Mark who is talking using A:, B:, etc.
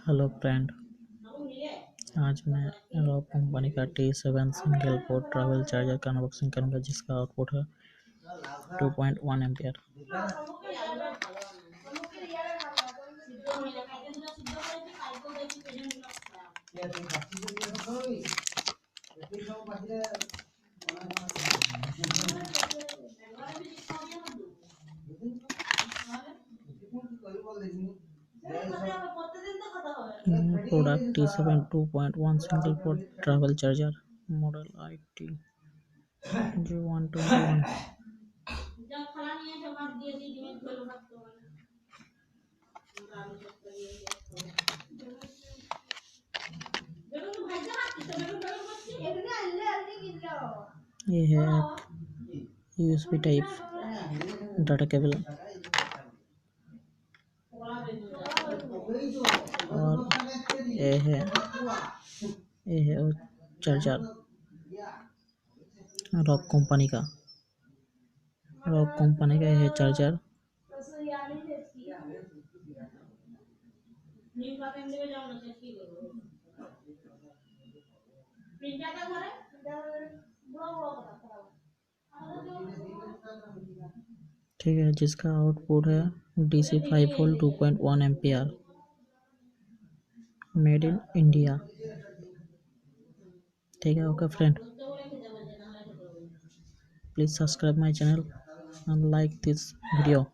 A: Hello friend. आज मैं rock company का T7 single port travel charger का अनबॉक्सिंग करूंगा जिसका आउटपुट है 2.1 ampere. Product T7 2.1 single port travel charger, model IT G121। ये है USB टाइप डाटा केबल और ये है वो चार्जर रॉक कंपनी का। ये है चार्जर। ठीक है, जिसका आउटपुट है DC 5 volt 2.1 ampere, made in India. ठीक है, okay friend, please subscribe my channel and like this video.